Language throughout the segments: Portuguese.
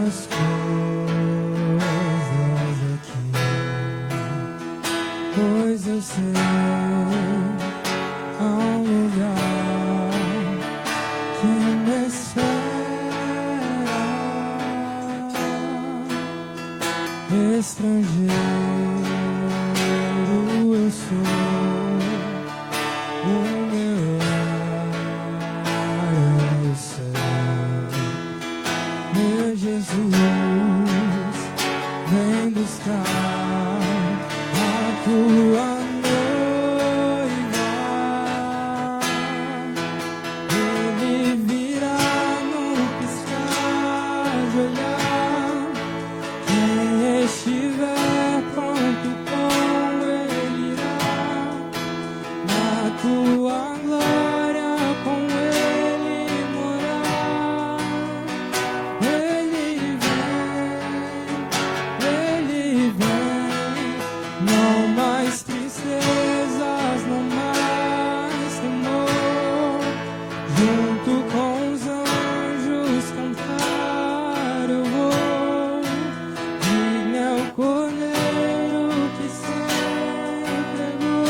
as coisas aqui, pois eu sei há um lugar que me espera. Estrangeiro eu sou, o meu lar é o céu. Meu Jesus, vem buscar a tua noiva. Ele virá no piscar de olhar. Quem estiver pronto com ele irá, na tua glória com ele morar. Ele vem, não mais tristezas, não mais temor. Junto com os anjos cantar eu vou. Digno é o Cordeiro que se entregou.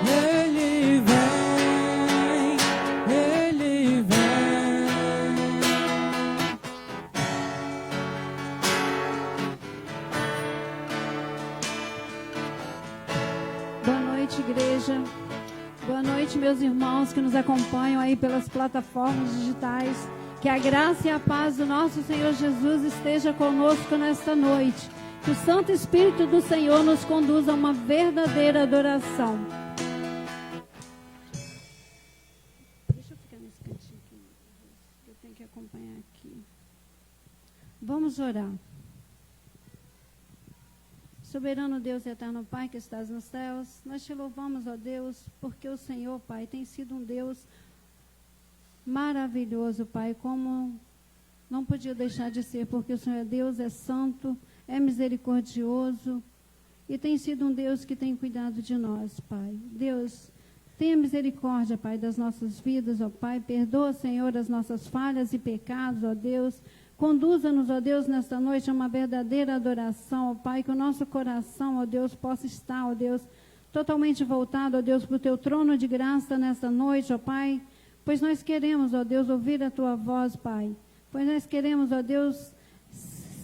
Ele vem. Boa noite, igreja. Boa noite, meus irmãos que nos acompanham aí pelas plataformas digitais. Que a graça e a paz do nosso Senhor Jesus esteja conosco nesta noite. Que o Santo Espírito do Senhor nos conduza a uma verdadeira adoração. Deixa eu ficar nesse cantinho aqui. Eu tenho que acompanhar aqui. Vamos orar. Soberano Deus e eterno Pai que estás nos céus, nós te louvamos, ó Deus, porque o Senhor, Pai, tem sido um Deus maravilhoso, Pai, como não podia deixar de ser, porque o Senhor é Deus, é santo, é misericordioso e tem sido um Deus que tem cuidado de nós, Pai. Deus, tenha misericórdia, Pai, das nossas vidas, ó Pai, perdoa, Senhor, as nossas falhas e pecados, ó Deus. Conduza-nos, ó Deus, nesta noite a uma verdadeira adoração, ó Pai, que o nosso coração, ó Deus, possa estar, ó Deus, totalmente voltado, ó Deus, para o Teu trono de graça nesta noite, ó Pai, pois nós queremos, ó Deus, ouvir a Tua voz, Pai, pois nós queremos, ó Deus,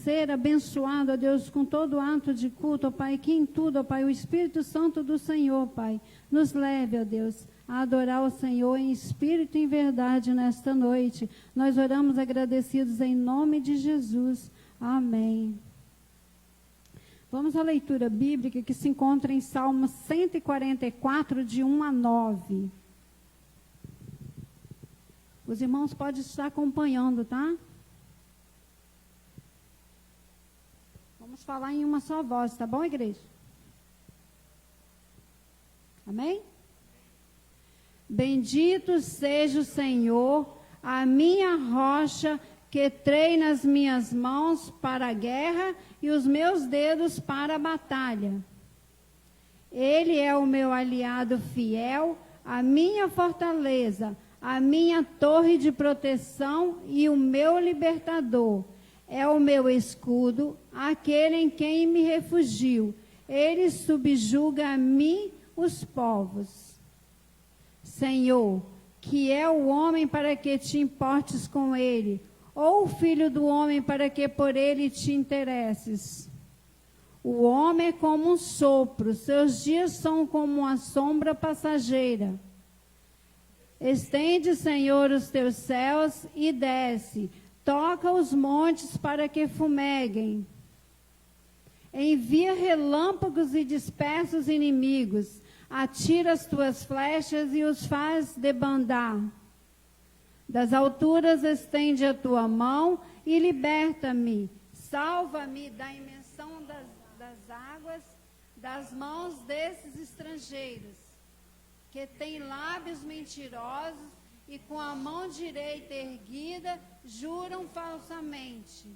ser abençoado, ó Deus, com todo ato de culto, ó Pai, que em tudo, ó Pai, o Espírito Santo do Senhor, Pai, nos leve, ó Deus, a adorar o Senhor em espírito e em verdade nesta noite. Nós oramos agradecidos em nome de Jesus. Amém. Vamos à leitura bíblica que se encontra em Salmo 144, de 1 a 9. Os irmãos podem estar acompanhando, tá? Vamos falar em uma só voz, tá bom, igreja? Amém? Bendito seja o Senhor, a minha rocha, que treina as minhas mãos para a guerra e os meus dedos para a batalha. Ele é o meu aliado fiel, a minha fortaleza, a minha torre de proteção e o meu libertador. É o meu escudo, aquele em quem me refugio. Ele subjuga a mim os povos. Senhor, que é o homem para que te importes com ele, ou o filho do homem para que por ele te interesses? O homem é como um sopro, seus dias são como uma sombra passageira. Estende, Senhor, os teus céus e desce, toca os montes para que fumeguem. Envia relâmpagos e dispersa os inimigos. Atira as tuas flechas e os faz debandar. Das alturas estende a tua mão e liberta-me. Salva-me da imensão das águas, das mãos desses estrangeiros, que têm lábios mentirosos e com a mão direita erguida juram falsamente.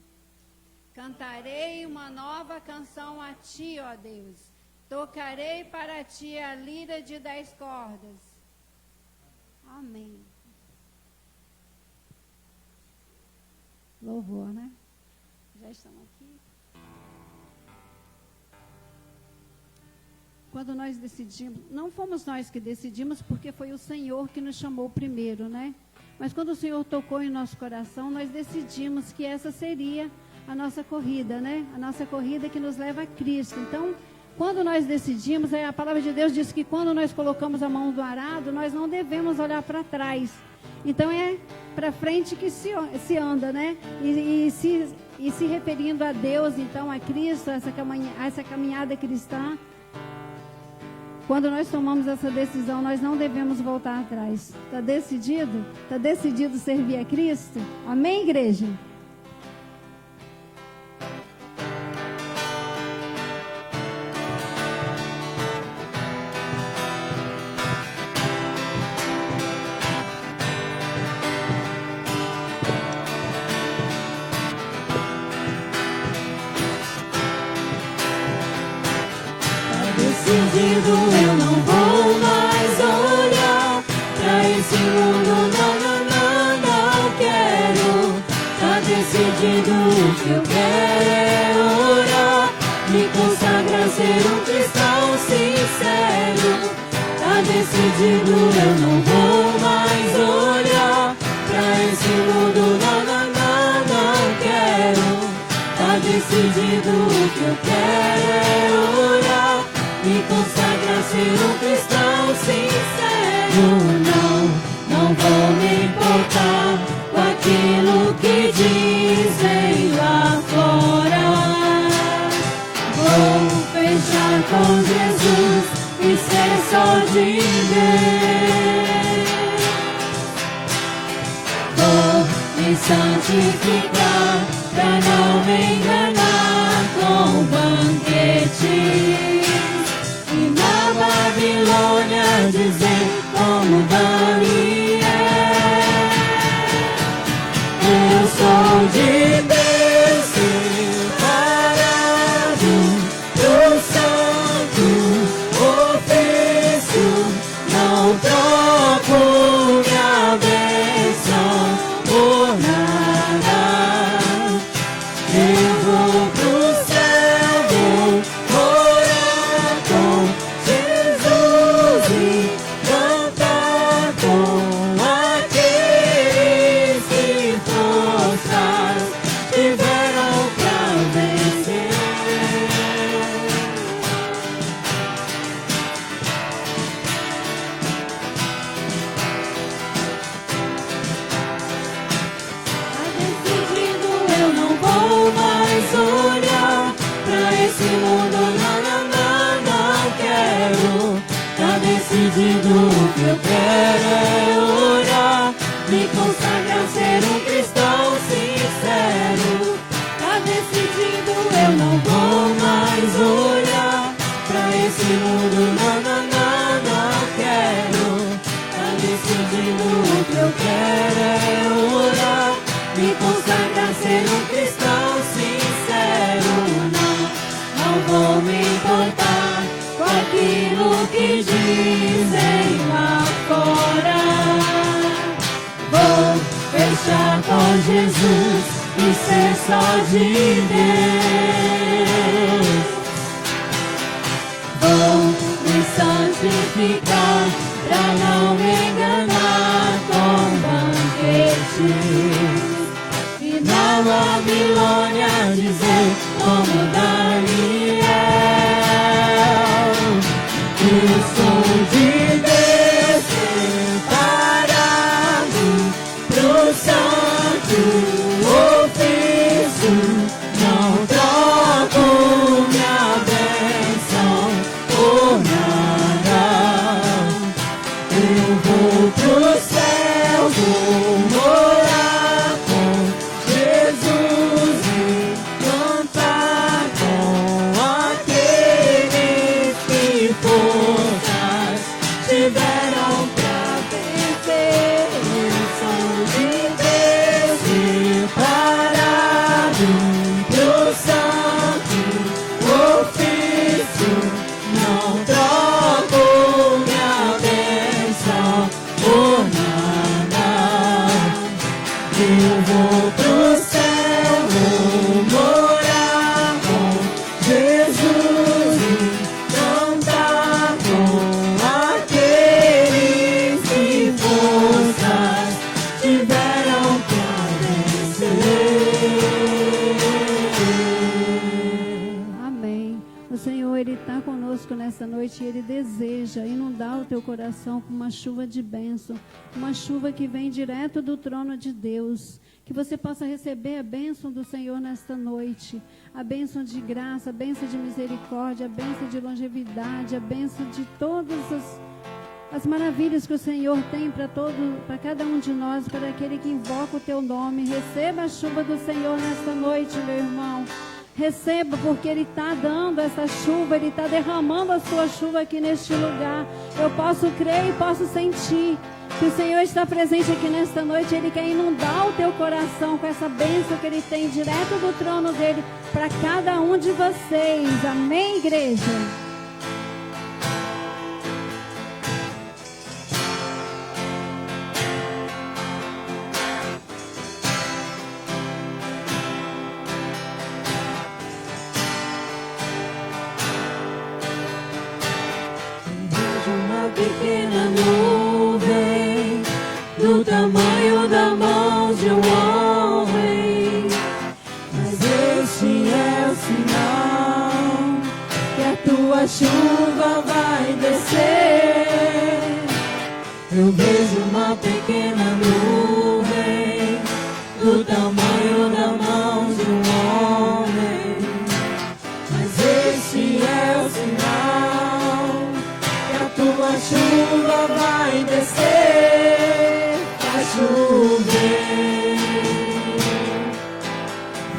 Cantarei uma nova canção a ti, ó Deus. Tocarei para ti a lira de 10 cordas. Amém. louvor, né? Já estamos aqui. Quando nós decidimos, não fomos nós que decidimos, porque foi o Senhor que nos chamou primeiro, né? Mas quando o Senhor tocou em nosso coração, nós decidimos que essa seria a nossa corrida, né? A nossa corrida que nos leva a Cristo. Então, quando nós decidimos, a palavra de Deus diz que quando nós colocamos a mão do arado, nós não devemos olhar para trás. Então, é para frente que se anda, né? E se referindo a Deus, então, a Cristo, essa caminhada cristã, quando nós tomamos essa decisão, nós não devemos voltar atrás. Está decidido? Está decidido servir a Cristo? Amém, igreja? Eu não vou mais olhar pra esse mundo, não quero. Tá decidido, o que eu quero é orar, me consagrar, ser um cristão sincero. Tá decidido, eu não vou mais olhar pra esse mundo, não quero. Tá decidido, o que eu quero é orar, me consagrar, ser um cristão sincero. Não vou me importar com aquilo que dizem lá fora. Vou fechar com Jesus e ser só de Deus. Vou me santificar pra não me enganar com banquetes. Babilônia dizer como Daniel, eu sou de Deus separado do santo ofício, não troco minha bênção por nada. Eu vou pro céu, vou morar com o que eu quero é orar, me consagrar, ser um cristão sincero. Tá decidido, eu não vou mais olhar pra esse mundo, não quero. Tá decidido, o que eu quero é orar, me consagrar, ser um cristão sincero. Não vou me importar com aquilo que dizem lá fora. Vou fechar com Jesus e ser só de Deus. Vou me santificar pra não me enganar com banquetes. E na Babilônia dizer como Daniel, eu sou de Deus separado pro santo ofício, não troco minha bênção por nada. Eu vou pro céu, vou morar com Jesus e cantar com conosco nessa noite e Ele deseja inundar o teu coração com uma chuva de bênção, uma chuva que vem direto do trono de Deus. Que você possa receber a bênção do Senhor nesta noite, a bênção de graça, a bênção de misericórdia, a bênção de longevidade, a bênção de todas as maravilhas que o Senhor tem para cada um de nós, para aquele que invoca o teu nome. Receba a chuva do Senhor nesta noite, meu irmão. Receba, porque Ele está dando essa chuva, Ele está derramando a sua chuva aqui neste lugar. Eu posso crer e posso sentir que o Senhor está presente aqui nesta noite. Ele quer inundar o teu coração com essa bênção que Ele tem direto do trono dEle para cada um de vocês. Amém, igreja? Pequena nuvem do tamanho da mão de um homem, mas este é o sinal que a tua chuva vai descer. Eu vejo uma pequena nuvem do tamanho da mão de um homem, mas este é o sinal que a tua chuva vai descer. Vai chover,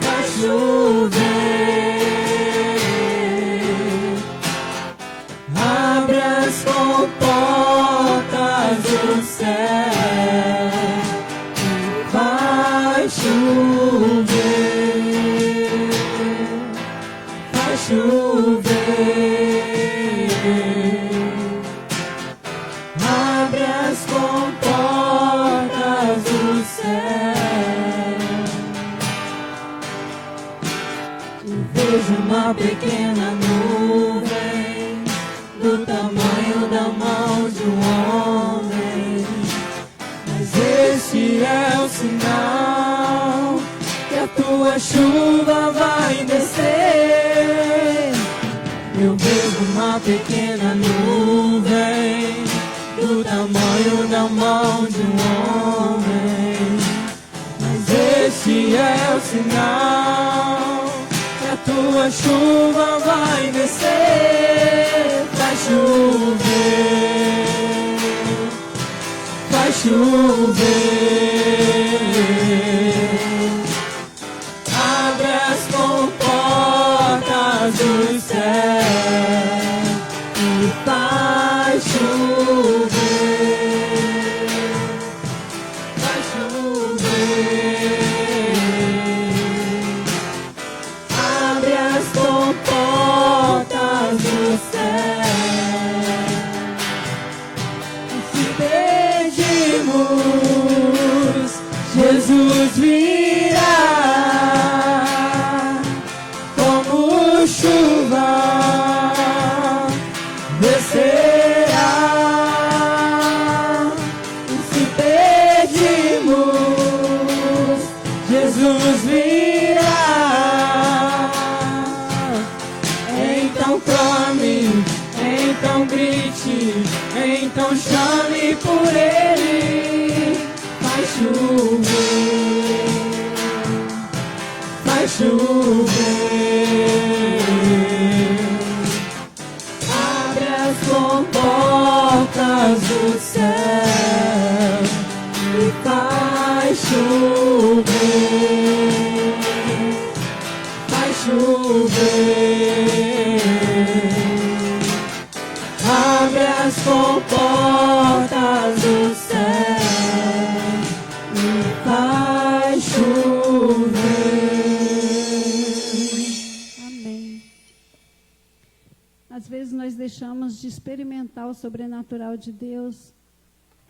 vai chover. Abre as comportas do céu, vai chover, vai chover. Abre as comportas do céu. Eu vejo uma pequena nuvem do tamanho da mão de um homem, mas este é o sinal que a tua chuva vai descer. Eu vejo uma pequena nuvem do tamanho da mão de um homem, mas este é o sinal que a tua chuva vai descer. Vai chover, vai chover. Abre as comportas do céu e vai chover, vai chover. Abre as comportas do céu. E se pedimos, Jesus virá como chuva, descerá. E se pedimos, Jesus virá. Então clame, então grite, então chame por Ele. Vai chover, vai chover. Abre as comportas do céu e vai chover, vai chover. Abre as comportas do céu e vai chover. Amém. Às vezes nós deixamos de experimentar o sobrenatural de Deus,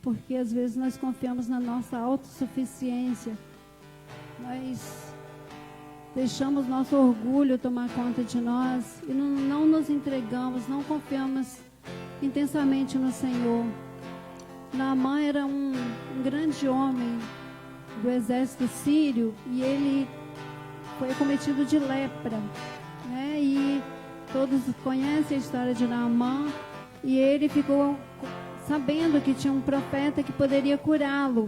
porque às vezes nós confiamos na nossa autossuficiência. Nós deixamos nosso orgulho tomar conta de nós e não nos entregamos, não confiamos intensamente no Senhor. Naamã era um grande homem do exército sírio e ele foi acometido de lepra, né? E Todos conhecem a história de Naamã. E ele ficou sabendo que tinha um profeta que poderia curá-lo.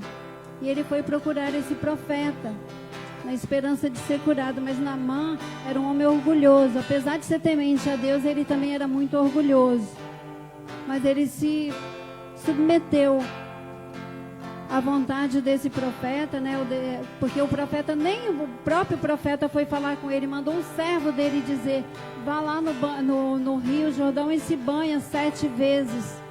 E ele foi procurar esse profeta, na esperança de ser curado. Mas Naamã era um homem orgulhoso. Apesar de ser temente a Deus, ele também era muito orgulhoso. Mas ele se submeteu à vontade desse profeta, né? Porque o profeta, nem o próprio profeta foi falar com ele, mandou um servo dele dizer: vá lá no Rio Jordão e se banha 7 vezes.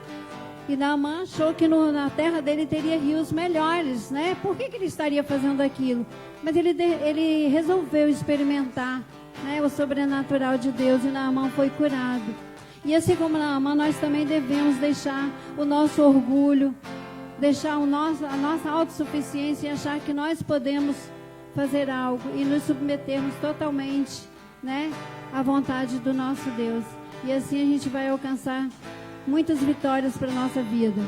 E Naamã achou que na terra dele teria rios melhores, né? Por que ele estaria fazendo aquilo? Mas ele resolveu experimentar, né, o sobrenatural de Deus, e Naamã foi curado. E assim como Naamã, nós também devemos deixar o nosso orgulho, deixar a nossa autossuficiência e achar que nós podemos fazer algo e nos submetermos totalmente, né, à vontade do nosso Deus. E assim a gente vai alcançar muitas vitórias para a nossa vida.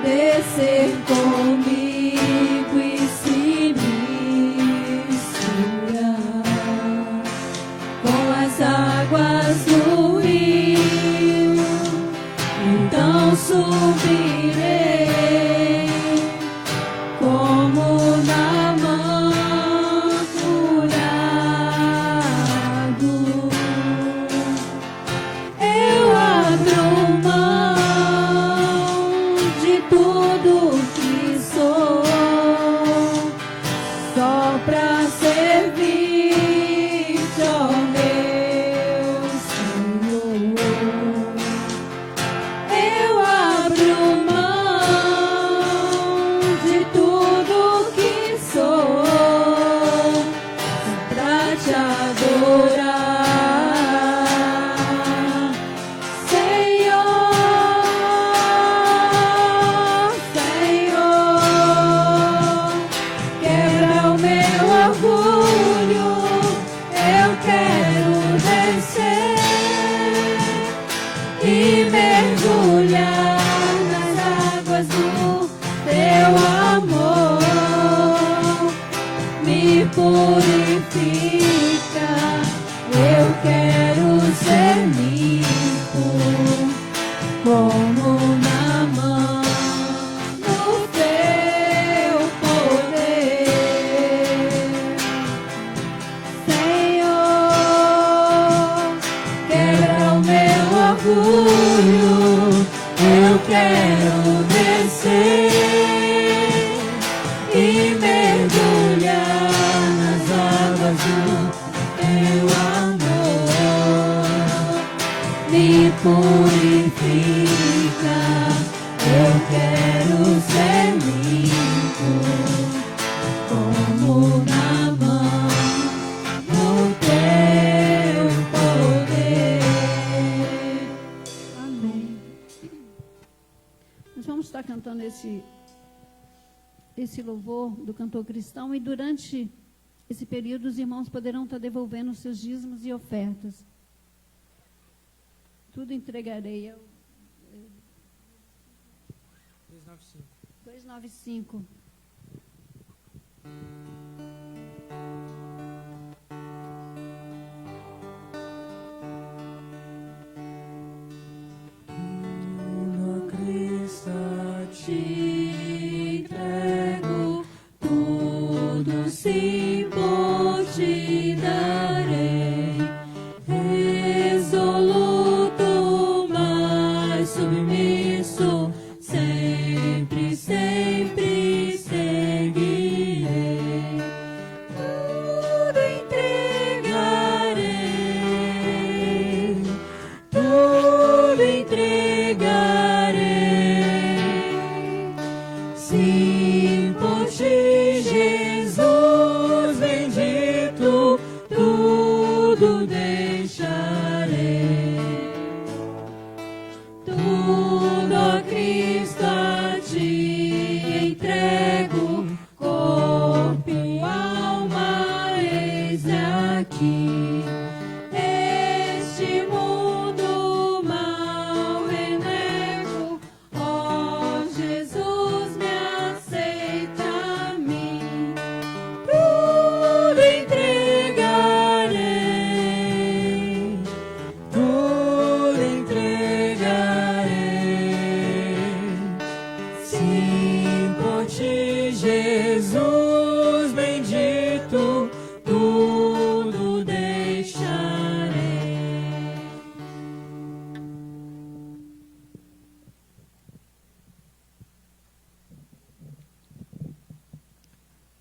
Descer comigo e se quero ser limpo, como na mão do teu poder. Amém. Nós vamos estar cantando esse louvor do cantor cristão, e durante esse período os irmãos poderão estar devolvendo os seus dízimos e ofertas. Tudo entregarei. 295. Tudo, Cristo, te entrego, tudo simples te darei, resoluto, mas submisso, sempre, sempre seguirei. Tudo entregarei, tudo entregarei. Sim, por ti, Jesus bendito, tudo deixarei. Tudo, ó Cristo, a ti entrego, corpo e alma, eis aqui. Este mundo mal renego, ó Jesus, me aceita a mim. Tudo entregarei, tudo entregarei. Sim, por ti, Jesus bendito, tudo deixarei.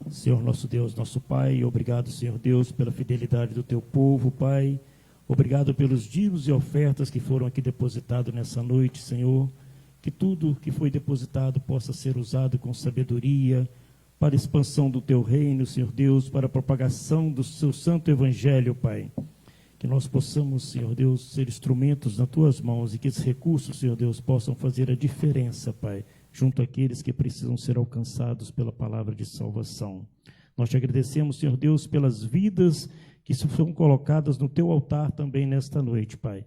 Senhor nosso Deus, nosso Pai, obrigado, Senhor Deus, pela fidelidade do teu povo, Pai. Obrigado pelos dízimos e ofertas que foram aqui depositados nessa noite, Senhor. Que tudo que foi depositado possa ser usado com sabedoria para a expansão do teu reino, Senhor Deus, para a propagação do seu santo evangelho, Pai. Que nós possamos, Senhor Deus, ser instrumentos nas tuas mãos e que esses recursos, Senhor Deus, possam fazer a diferença, Pai, junto àqueles que precisam ser alcançados pela palavra de salvação. Nós te agradecemos, Senhor Deus, pelas vidas que foram colocadas no teu altar também nesta noite, Pai.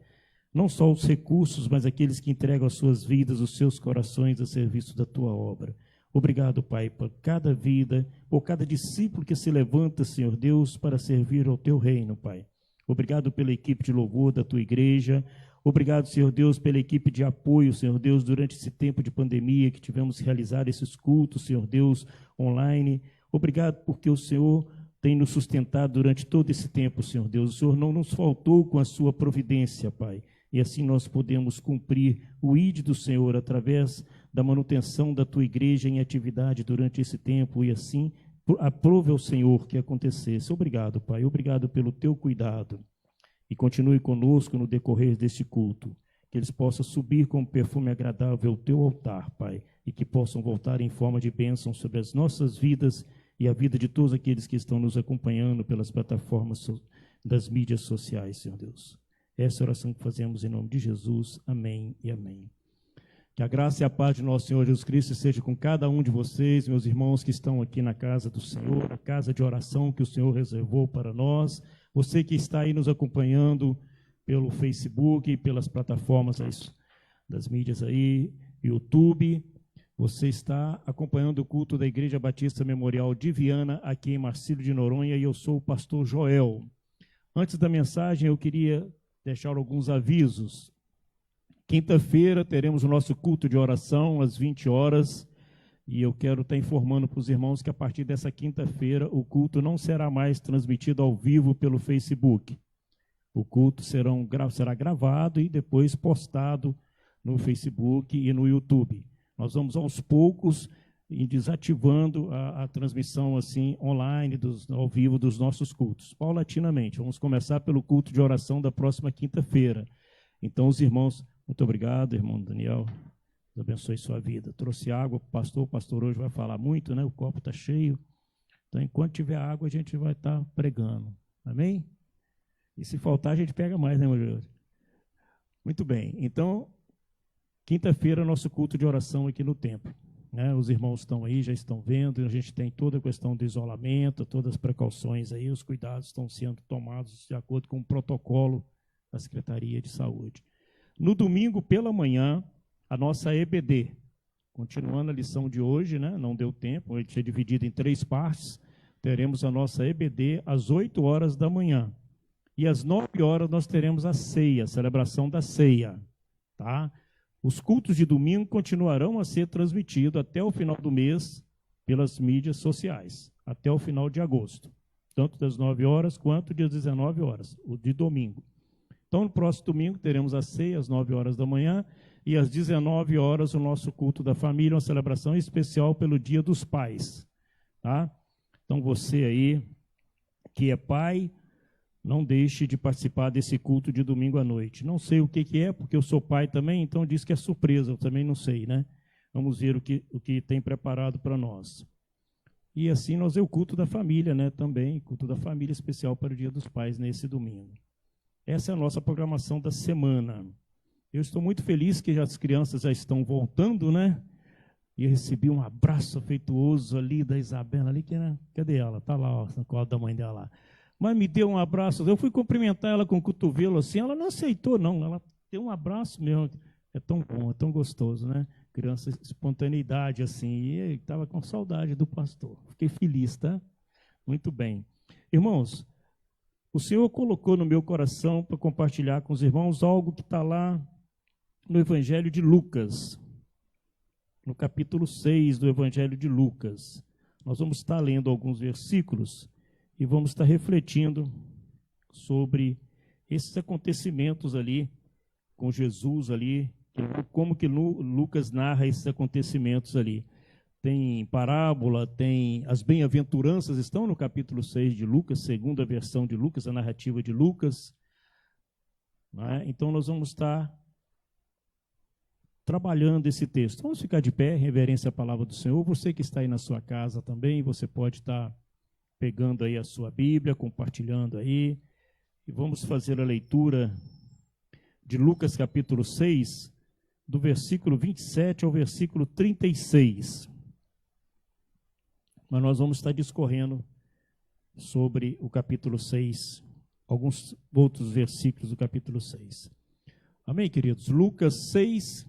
Não só os recursos, mas aqueles que entregam as suas vidas, os seus corações a serviço da tua obra. Obrigado, Pai, por cada vida, por cada discípulo que se levanta, Senhor Deus, para servir ao teu reino, Pai. Obrigado pela equipe de louvor da tua igreja. Obrigado, Senhor Deus, pela equipe de apoio, Senhor Deus, durante esse tempo de pandemia que tivemos que realizar esses cultos, Senhor Deus, online. Obrigado porque o Senhor tem nos sustentado durante todo esse tempo, Senhor Deus. O Senhor não nos faltou com a sua providência, Pai. E assim nós podemos cumprir o ID do Senhor através da manutenção da tua igreja em atividade durante esse tempo. E assim, aprove ao Senhor que acontecesse. Obrigado, Pai. Obrigado pelo teu cuidado. E continue conosco no decorrer deste culto. Que eles possam subir com perfume agradável ao teu altar, Pai. E que possam voltar em forma de bênção sobre as nossas vidas e a vida de todos aqueles que estão nos acompanhando pelas plataformas das mídias sociais, Senhor Deus. Essa é a oração que fazemos em nome de Jesus. Amém e amém. Que a graça e a paz de nosso Senhor Jesus Cristo seja com cada um de vocês, meus irmãos que estão aqui na casa do Senhor, a casa de oração que o Senhor reservou para nós. Você que está aí nos acompanhando pelo Facebook, pelas plataformas das mídias aí, YouTube. Você está acompanhando o culto da Igreja Batista Memorial de Viana, aqui em Marcílio de Noronha, e eu sou o pastor Joel. Antes da mensagem, eu queria deixar alguns avisos. Quinta-feira teremos o nosso culto de oração às 20 horas, e eu quero estar informando para os irmãos que a partir dessa quinta-feira o culto não será mais transmitido ao vivo pelo Facebook. O culto será gravado e depois postado no Facebook e no YouTube. Nós vamos aos poucos desativando a transmissão assim online, ao vivo dos nossos cultos, paulatinamente. Vamos começar pelo culto de oração da próxima quinta-feira. Então, os irmãos, muito obrigado, irmão Daniel, Deus abençoe sua vida. Trouxe água para o pastor hoje vai falar muito, né? O copo está cheio. Então, enquanto tiver água, a gente vai estar pregando. Amém? E se faltar, a gente pega mais, né, meu Deus? Muito bem. Então, quinta-feira, nosso culto de oração aqui no templo. Né? Os irmãos estão aí, já estão vendo. A gente tem toda a questão do isolamento, todas as precauções aí. Os cuidados estão sendo tomados de acordo com o protocolo da Secretaria de Saúde. No domingo, pela manhã, a nossa EBD, continuando a lição de hoje, né? Não deu tempo, a gente é dividido em 3 partes, teremos a nossa EBD às 8 horas da manhã. E às 9 horas nós teremos a ceia, a celebração da ceia. Tá? Os cultos de domingo continuarão a ser transmitidos até o final do mês pelas mídias sociais, até o final de agosto, tanto das 9 horas quanto das 19 horas, o de domingo. Então, no próximo domingo, teremos a ceia às 9 horas da manhã e às 19 horas o nosso culto da família, uma celebração especial pelo Dia dos Pais. Tá? Então, você aí que é pai, não deixe de participar desse culto de domingo à noite. Não sei o que é, porque eu sou pai também, então diz que é surpresa, eu também não sei, né? Vamos ver o que tem preparado para nós. E assim nós temos o culto da família, né? Também, culto da família especial para o Dia dos Pais nesse domingo. Essa é a nossa programação da semana. Eu estou muito feliz que as crianças já estão voltando, né? E eu recebi um abraço afetuoso ali da Isabela, ali, cadê ela? Está lá, ó, no colo da mãe dela lá. Mas me deu um abraço, eu fui cumprimentar ela com o cotovelo assim, ela não aceitou não, ela deu um abraço mesmo. É tão bom, é tão gostoso, né? Criança, espontaneidade assim, e estava com saudade do pastor. Fiquei feliz, tá? Muito bem. Irmãos, o Senhor colocou no meu coração para compartilhar com os irmãos algo que está lá no Evangelho de Lucas, no capítulo 6 do Evangelho de Lucas. Nós vamos estar lendo alguns versículos e vamos estar refletindo sobre esses acontecimentos ali, com Jesus ali, como que Lucas narra esses acontecimentos ali. Tem parábola, tem as bem-aventuranças, estão no capítulo 6 de Lucas, segunda versão de Lucas, a narrativa de Lucas. Né? Então, nós vamos estar trabalhando esse texto. Vamos ficar de pé, reverência à palavra do Senhor. Você que está aí na sua casa também, você pode estar pegando aí a sua Bíblia, compartilhando aí. E vamos fazer a leitura de Lucas capítulo 6, do versículo 27 ao versículo 36. Mas nós vamos estar discorrendo sobre o capítulo 6, alguns outros versículos do capítulo 6. Amém, queridos? Lucas 6,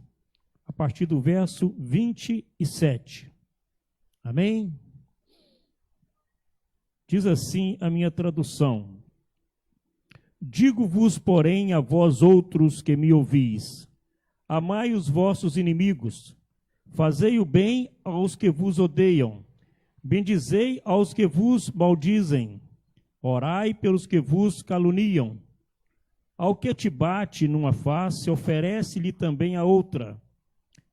a partir do verso 27. Amém? Diz assim a minha tradução: digo-vos, porém, a vós outros que me ouvis, amai os vossos inimigos, fazei o bem aos que vos odeiam, bendizei aos que vos maldizem, orai pelos que vos caluniam. Ao que te bate numa face, oferece-lhe também a outra,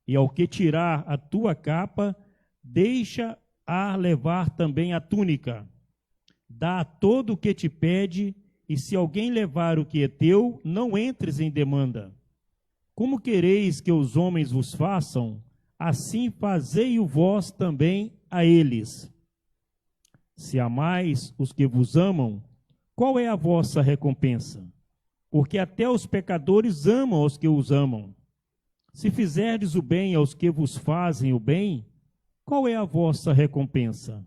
e ao que tirar a tua capa, deixa-a levar também a túnica. Dá a todo o que te pede, e se alguém levar o que é teu, não entres em demanda. Como quereis que os homens vos façam, assim fazei-o vós também a eles. Se amais os que vos amam, qual é a vossa recompensa? Porque até os pecadores amam os que os amam. Se fizerdes o bem aos que vos fazem o bem, qual é a vossa recompensa?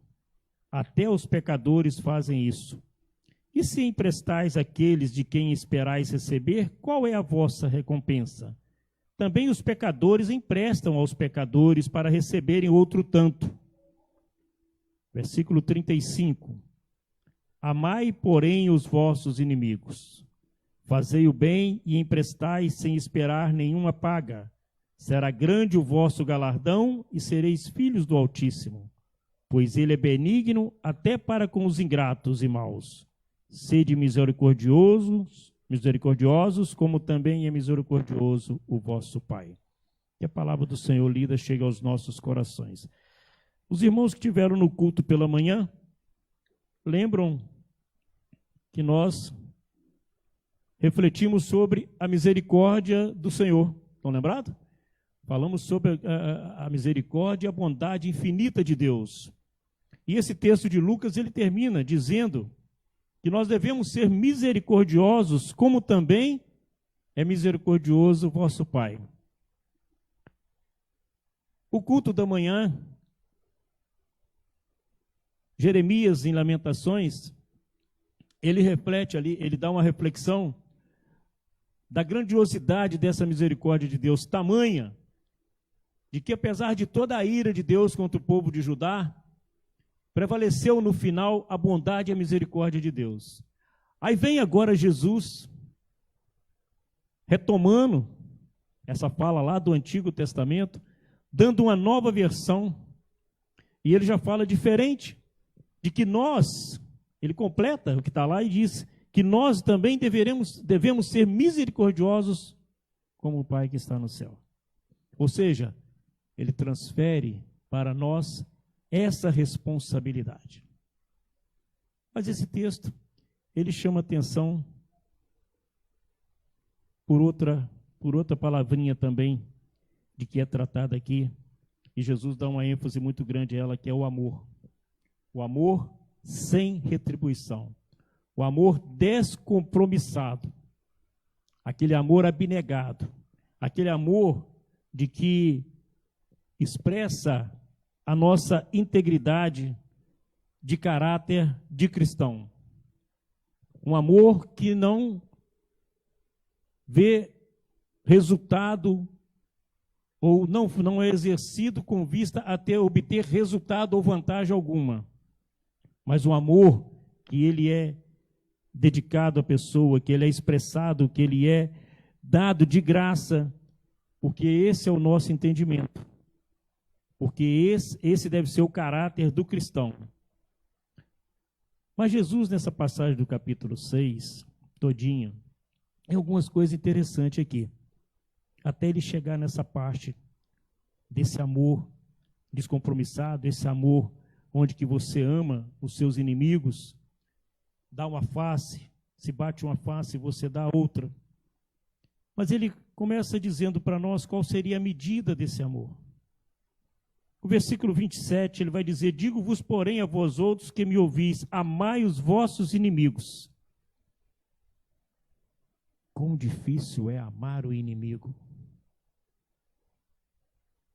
Até os pecadores fazem isso. E se emprestais àqueles de quem esperais receber, qual é a vossa recompensa? Também os pecadores emprestam aos pecadores para receberem outro tanto. Versículo 35. Amai, porém, os vossos inimigos. Fazei o bem e emprestai sem esperar nenhuma paga. Será grande o vosso galardão e sereis filhos do Altíssimo, pois ele é benigno até para com os ingratos e maus. Sede misericordiosos, como também é misericordioso o vosso Pai. Que a palavra do Senhor lida chegue aos nossos corações. Os irmãos que estiveram no culto pela manhã, lembram que nós refletimos sobre a misericórdia do Senhor. Estão lembrados? Falamos sobre a misericórdia e a bondade infinita de Deus. E esse texto de Lucas, ele termina dizendo que nós devemos ser misericordiosos, como também é misericordioso o vosso Pai. O culto da manhã, Jeremias, em Lamentações, ele reflete ali, ele dá uma reflexão da grandiosidade dessa misericórdia de Deus, tamanha, de que apesar de toda a ira de Deus contra o povo de Judá, prevaleceu no final a bondade e a misericórdia de Deus. Aí vem agora Jesus, retomando essa fala lá do Antigo Testamento, dando uma nova versão, e ele já fala diferente, de que nós, ele completa o que está lá e diz que nós também devemos ser misericordiosos como o Pai que está no céu. Ou seja, ele transfere para nós essa responsabilidade. Mas esse texto, ele chama atenção por outra palavrinha também, de que é tratada aqui, e Jesus dá uma ênfase muito grande a ela, que é o amor. O amor sem retribuição. O amor descompromissado. Aquele amor abnegado. Aquele amor de que expressa a nossa integridade de caráter de cristão. Um amor que não vê resultado ou não é exercido com vista a obter resultado ou vantagem alguma. Mas um amor que ele é dedicado à pessoa, que ele é expressado, que ele é dado de graça, porque esse é o nosso entendimento. Porque esse deve ser o caráter do cristão. Mas Jesus, nessa passagem do capítulo 6, todinha, tem algumas coisas interessantes aqui. Até ele chegar nessa parte desse amor descompromissado, esse amor onde que você ama os seus inimigos, dá uma face, se bate uma face, você dá outra. Mas ele começa dizendo para nós qual seria a medida desse amor. O versículo 27, ele vai dizer: digo-vos, porém, a vós outros que me ouvis, amai os vossos inimigos. Quão difícil é amar o inimigo.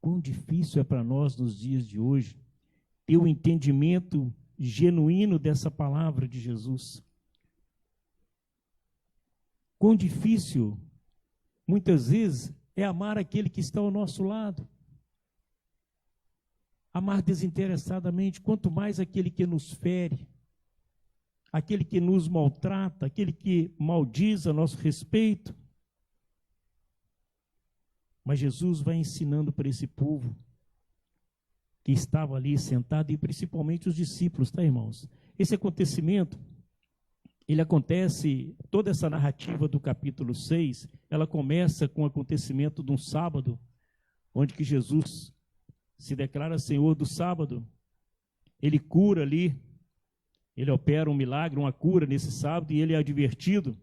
Quão difícil é para nós nos dias de hoje ter o entendimento genuíno dessa palavra de Jesus. Quão difícil, muitas vezes, é amar aquele que está ao nosso lado. Amar desinteressadamente, quanto mais aquele que nos fere, aquele que nos maltrata, aquele que maldiz a nosso respeito. Mas Jesus vai ensinando para esse povo que estava ali sentado, e principalmente os discípulos, tá, irmãos? Esse acontecimento, ele acontece, toda essa narrativa do capítulo 6, ela começa com o acontecimento de um sábado, onde que Jesus se declara Senhor do sábado. Ele cura ali, ele opera um milagre, uma cura nesse sábado, e ele é advertido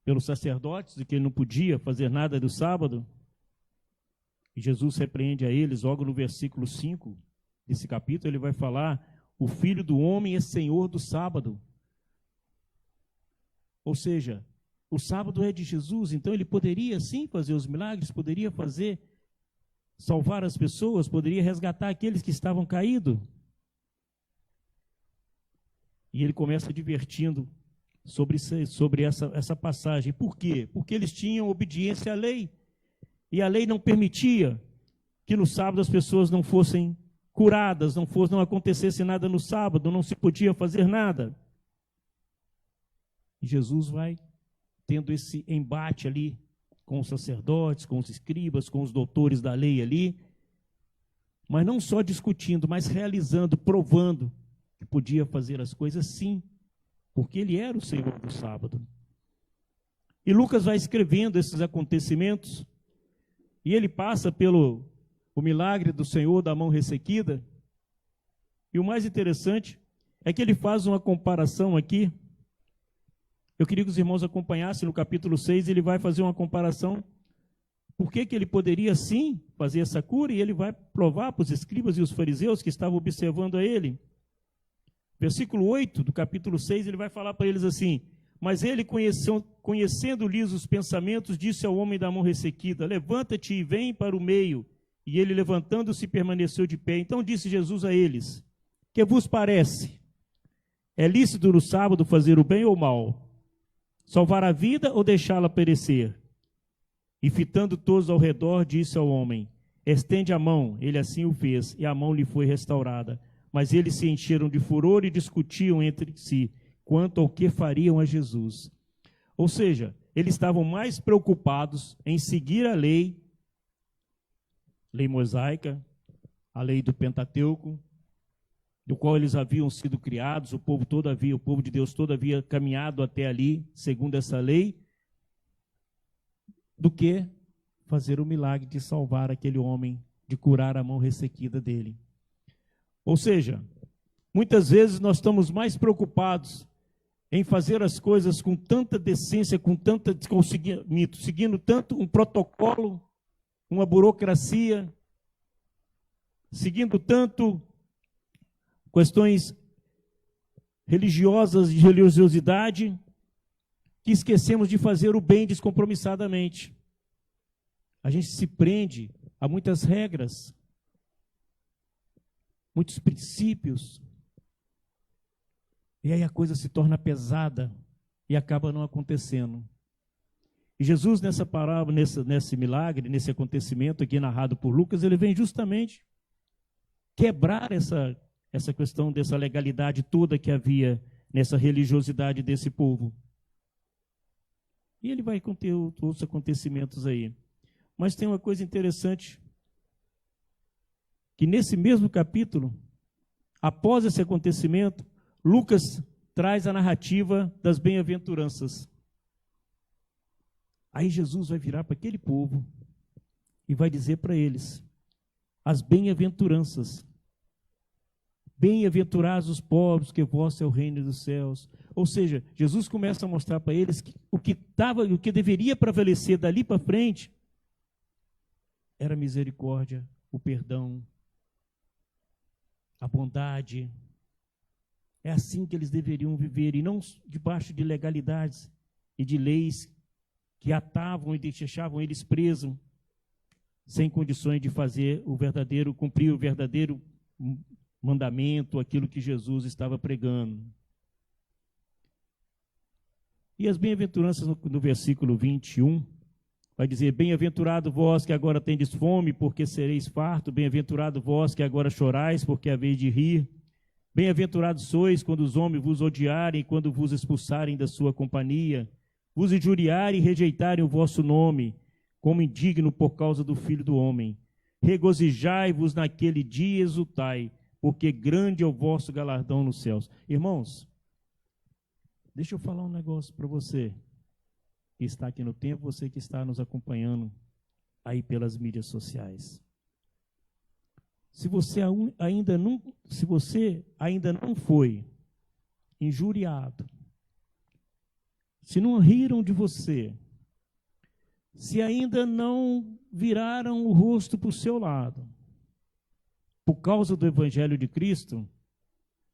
pelos sacerdotes de que ele não podia fazer nada do sábado. E Jesus repreende a eles, logo no versículo 5 desse capítulo, ele vai falar: o Filho do Homem é Senhor do sábado. Ou seja, o sábado é de Jesus, então ele poderia sim fazer os milagres, poderia salvar as pessoas, poderia resgatar aqueles que estavam caídos. E ele começa divertindo sobre essa passagem. Por quê? Porque eles tinham obediência à lei. E a lei não permitia que no sábado as pessoas não fossem curadas, não acontecesse nada no sábado, não se podia fazer nada. E Jesus vai tendo esse embate ali com os sacerdotes, com os escribas, com os doutores da lei ali, mas não só discutindo, mas realizando, provando que podia fazer as coisas sim, porque ele era o Senhor do sábado. E Lucas vai escrevendo esses acontecimentos, e ele passa pelo milagre do Senhor da mão ressequida, e o mais interessante é que ele faz uma comparação aqui. Eu queria que os irmãos acompanhassem no capítulo 6, ele vai fazer uma comparação por que ele poderia sim fazer essa cura, e ele vai provar para os escribas e os fariseus que estavam observando a ele. Versículo 8 do capítulo 6, ele vai falar para eles assim: mas ele, conhecendo-lhes os pensamentos, disse ao homem da mão ressequida: levanta-te e vem para o meio. E ele, levantando-se, permaneceu de pé. Então disse Jesus a eles: que vos parece? É lícito no sábado fazer o bem ou o mal? Salvar a vida ou deixá-la perecer? E fitando todos ao redor, disse ao homem: estende a mão. Ele assim o fez, e a mão lhe foi restaurada. Mas eles se encheram de furor e discutiam entre si quanto ao que fariam a Jesus. Ou seja, eles estavam mais preocupados em seguir a lei mosaica, a lei do Pentateuco, do qual eles haviam sido criados, o povo de Deus todo havia caminhado até ali, segundo essa lei, do que fazer o milagre de salvar aquele homem, de curar a mão ressequida dele. Ou seja, muitas vezes nós estamos mais preocupados em fazer as coisas com tanta decência, seguindo tanto um protocolo, uma burocracia, seguindo tanto questões religiosas, de religiosidade, que esquecemos de fazer o bem descompromissadamente. A gente se prende a muitas regras, muitos princípios, e aí a coisa se torna pesada e acaba não acontecendo. E Jesus, nessa parábola, nesse milagre, nesse acontecimento aqui narrado por Lucas, ele vem justamente quebrar essa questão dessa legalidade toda que havia nessa religiosidade desse povo. E ele vai conter outros acontecimentos aí. Mas tem uma coisa interessante, que nesse mesmo capítulo, após esse acontecimento, Lucas traz a narrativa das bem-aventuranças. Aí Jesus vai virar para aquele povo e vai dizer para eles as bem-aventuranças. Bem-aventurados os pobres, que vosso é o reino dos céus. Ou seja, Jesus começa a mostrar para eles que o que deveria prevalecer dali para frente era a misericórdia, o perdão, a bondade. É assim que eles deveriam viver, e não debaixo de legalidades e de leis que atavam e deixavam eles presos, sem condições de cumprir o verdadeiro mandamento, aquilo que Jesus estava pregando. E as bem-aventuranças no versículo 21, vai dizer: bem-aventurado vós que agora tendes fome, porque sereis farto, bem-aventurado vós que agora chorais, porque haveis de rir. Bem-aventurados sois quando os homens vos odiarem, quando vos expulsarem da sua companhia, vos injuriarem e rejeitarem o vosso nome, como indigno por causa do Filho do Homem. Regozijai-vos naquele dia e exultai, porque grande é o vosso galardão nos céus. Irmãos, deixa eu falar um negócio para você que está aqui no tempo, você que está nos acompanhando aí pelas mídias sociais. Se você ainda não foi injuriado, se não riram de você, se ainda não viraram o rosto para o seu lado, por causa do Evangelho de Cristo,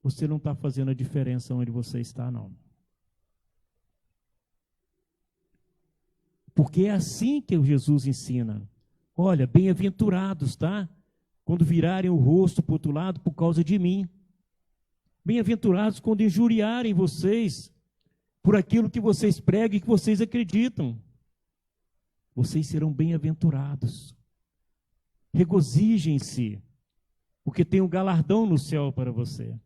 você não está fazendo a diferença onde você está, não. Porque é assim que Jesus ensina. Olha, bem-aventurados, tá? Quando virarem o rosto para o outro lado por causa de mim. Bem-aventurados quando injuriarem vocês por aquilo que vocês pregam e que vocês acreditam. Vocês serão bem-aventurados. Regozijem-se, porque tem um galardão no céu para você.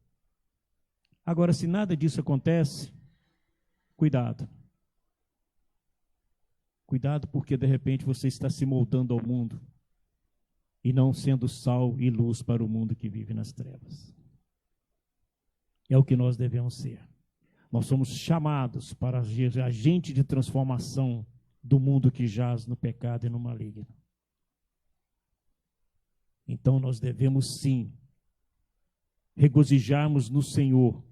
Agora, se nada disso acontece, cuidado. Cuidado, porque de repente você está se moldando ao mundo e não sendo sal e luz para o mundo que vive nas trevas. É o que nós devemos ser. Nós somos chamados para ser agente de transformação do mundo que jaz no pecado e no maligno. Então nós devemos sim regozijarmos no Senhor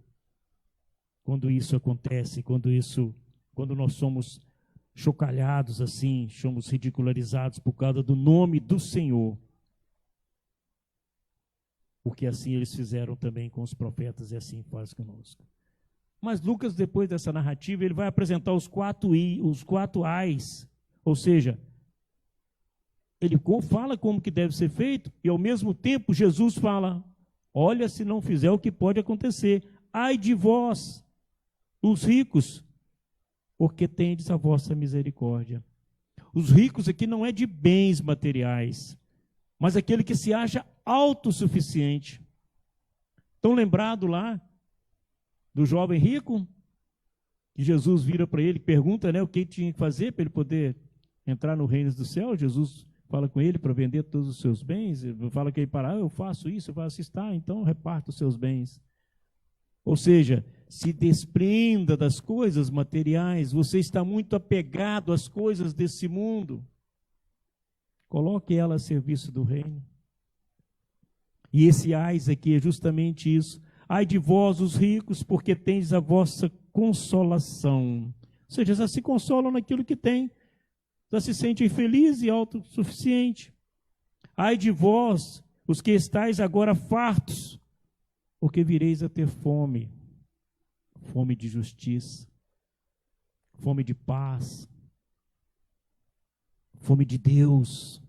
quando isso acontece, quando nós somos chocalhados assim, somos ridicularizados por causa do nome do Senhor. Porque assim eles fizeram também com os profetas e assim faz conosco. Mas Lucas, depois dessa narrativa, ele vai apresentar os quatro ais, ou seja, ele fala como que deve ser feito e ao mesmo tempo Jesus fala, olha, se não fizer o que pode acontecer, ai de vós, os ricos, porque tendes a vossa misericórdia. Os ricos aqui não é de bens materiais, mas aquele que se acha autossuficiente. Estão lembrados lá do jovem rico? Que Jesus vira para ele, pergunta, né, o que ele tinha que fazer para ele poder entrar no reino do céu. Jesus fala com ele para vender todos os seus bens, fala que ele eu faço isso, tá, então reparta os seus bens. Ou seja, se desprenda das coisas materiais, você está muito apegado às coisas desse mundo. Coloque ela a serviço do reino. E esse ais aqui é justamente isso. Ai de vós, os ricos, porque tendes a vossa consolação. Ou seja, já se consolam naquilo que tem, já se sentem felizes e autossuficientes. Ai de vós, os que estáis agora fartos, porque vireis a ter fome, fome de justiça, fome de paz, fome de Deus.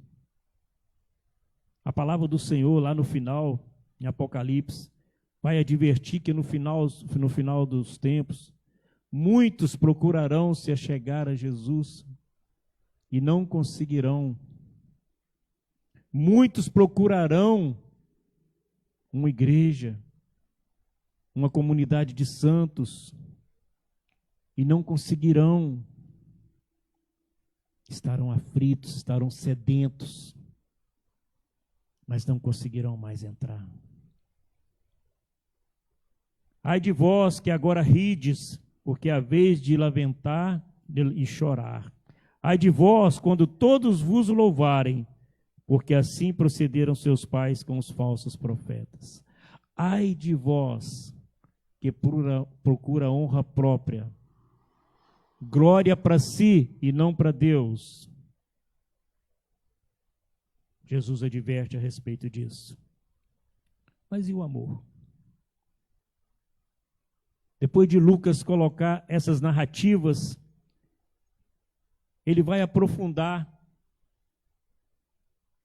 A palavra do Senhor lá no final, em Apocalipse, vai advertir que no final dos tempos, muitos procurarão se achegar a Jesus e não conseguirão. Muitos procurarão uma igreja, uma comunidade de santos, e não conseguirão. Estarão aflitos, estarão sedentos, mas não conseguirão mais entrar. Ai de vós que agora rides, porque é a vez de lamentar e chorar. Ai de vós quando todos vos louvarem, porque assim procederam seus pais com os falsos profetas. Ai de vós que procura honra própria, glória para si e não para Deus. Jesus adverte a respeito disso. Mas e o amor? Depois de Lucas colocar essas narrativas, ele vai aprofundar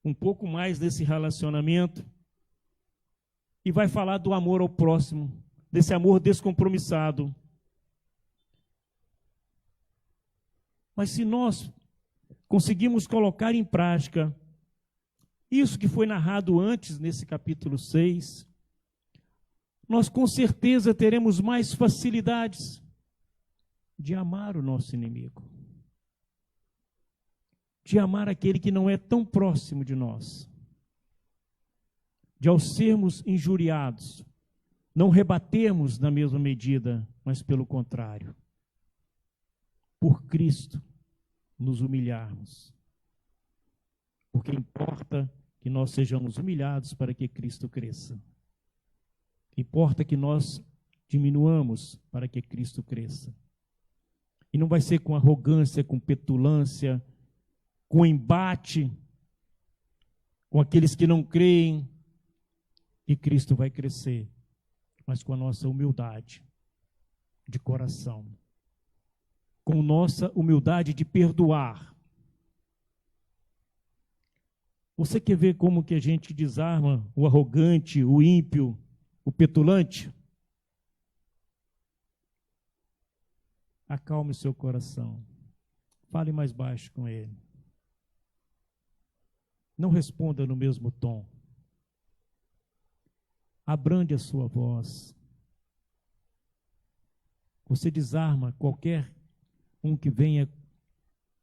um pouco mais desse relacionamento e vai falar do amor ao próximo, desse amor descompromissado. Mas se nós conseguimos colocar em prática isso que foi narrado antes nesse capítulo 6, nós com certeza teremos mais facilidades de amar o nosso inimigo, de amar aquele que não é tão próximo de nós, de ao sermos injuriados, não rebatermos na mesma medida, mas pelo contrário, por Cristo, nos humilharmos. Porque importa que nós sejamos humilhados para que Cristo cresça. Importa que nós diminuamos para que Cristo cresça. E não vai ser com arrogância, com petulância, com embate, com aqueles que não creem, que Cristo vai crescer, mas com a nossa humildade de coração, com nossa humildade de perdoar. Você quer ver como que a gente desarma o arrogante, o ímpio, o petulante? Acalme seu coração. Fale mais baixo com ele. Não responda no mesmo tom. Abrande a sua voz. Você desarma qualquer um que venha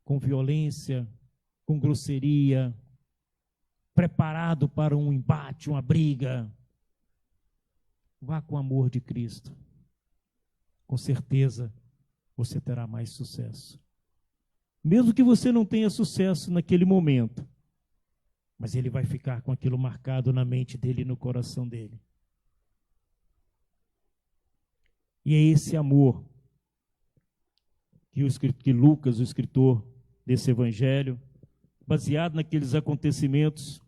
com violência, com grosseria, preparado para um embate, uma briga. Vá com o amor de Cristo. Com certeza você terá mais sucesso. Mesmo que você não tenha sucesso naquele momento, mas ele vai ficar com aquilo marcado na mente dele e no coração dele. E é esse amor que Lucas, o escritor desse evangelho, baseado naqueles acontecimentos,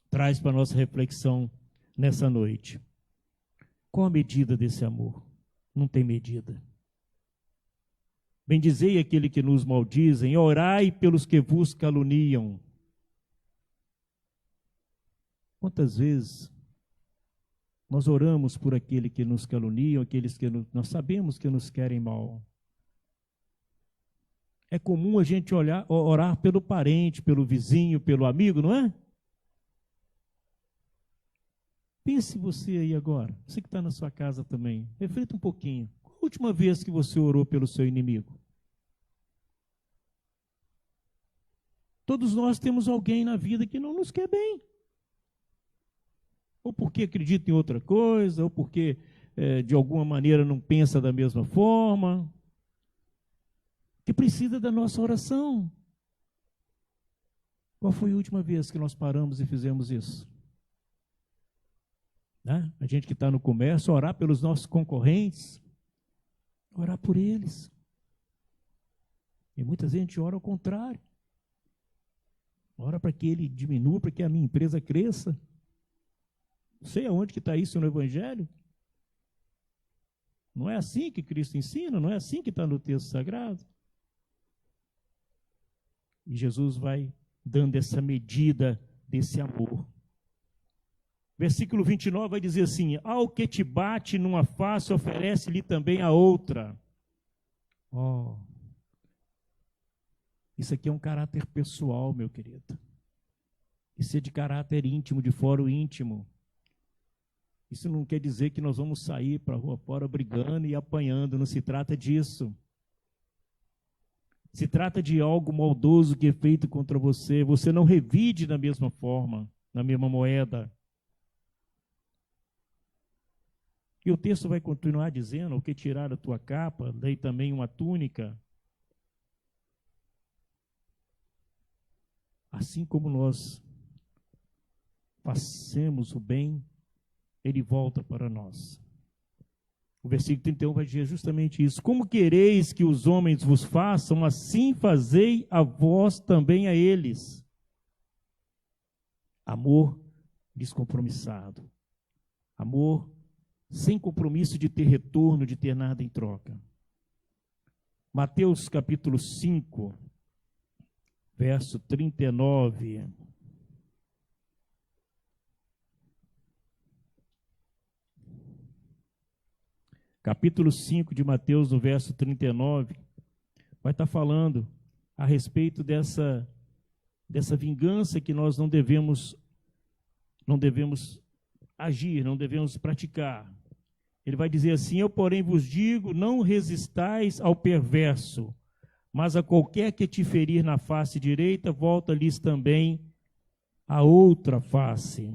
traz para a nossa reflexão nessa noite. Qual a medida desse amor? Não tem medida. Bendizei aquele que nos maldizem, orai pelos que vos caluniam. Quantas vezes nós oramos por aquele que nos caluniam, aqueles que nós sabemos que nos querem mal? É comum a gente orar pelo parente, pelo vizinho, pelo amigo, não é? Pense você aí agora, você que está na sua casa também, reflita um pouquinho. Qual a última vez que você orou pelo seu inimigo? Todos nós temos alguém na vida que não nos quer bem. Ou porque acredita em outra coisa, ou porque de alguma maneira não pensa da mesma forma, que precisa da nossa oração. Qual foi a última vez que nós paramos e fizemos isso? Né? A gente que está no comércio, orar pelos nossos concorrentes, orar por eles. E muita gente ora ao contrário. Ora para que ele diminua, para que a minha empresa cresça. Não sei aonde que está isso no Evangelho. Não é assim que Cristo ensina, não é assim que está no texto sagrado. E Jesus vai dando essa medida desse amor. Versículo 29 vai dizer assim: ao que te bate numa face, oferece-lhe também a outra. Isso aqui é um caráter pessoal, meu querido. Isso é de caráter íntimo, de fórum íntimo. Isso não quer dizer que nós vamos sair para a rua fora brigando e apanhando, não se trata disso. Se trata de algo maldoso que é feito contra você. Você não revide da mesma forma, na mesma moeda. E o texto vai continuar dizendo: o que tirar a tua capa, daí também uma túnica. Assim como nós fazemos o bem, ele volta para nós. O versículo 31 vai dizer justamente isso. Como quereis que os homens vos façam, assim fazei a vós também a eles. Amor descompromissado. Amor sem compromisso de ter retorno, de ter nada em troca. Mateus capítulo 5, verso 39. Capítulo 5 de Mateus, no verso 39, vai estar falando a respeito dessa vingança que nós não devemos agir, não devemos praticar. Ele vai dizer assim: eu, porém, vos digo, não resistais ao perverso, mas a qualquer que te ferir na face direita, volta-lhes também a outra face.